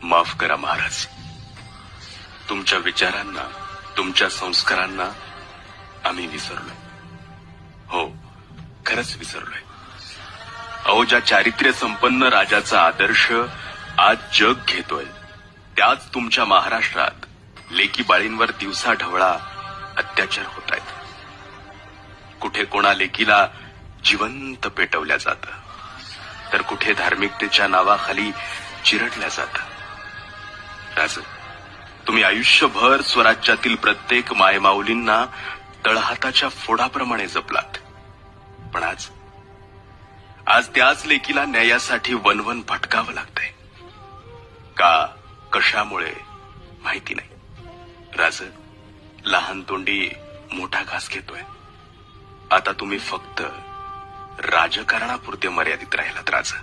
माफ करा महाराज, तुमच्या विचारांना, तुमच्या संस्कारांना आम्ही विसरलोय. हो, खरंच विसरलोय. अहो, ज्या चारित्र्य संपन्न राजाचा आदर्श आज जग घेतोय, त्याच तुमच्या महाराष्ट्रात लेकी बाळींवर दिवसा ढवळा अत्याचार होत आहेत. कुठे कोणा लेकीला जिवंत पेटवल्या जातं, तर कुठे धार्मिकतेच्या नावाखाली चिरडल्या जातं. राज, तुम्ही आयुष्यभर स्वराज्यातील प्रत्येक मायमाऊलींना तळहाताच्या फोडाप्रमाणे जपलात, पण आज त्याच लेकीला न्यायासाठी वनवन भटकावं लागतंय. का, कशामुळे माहिती नाही. राज, लहान तोंडी मोठा घास घेतोय. आता तुम्ही फक्त राजकारणापुरते मर्यादित राहिलात राज.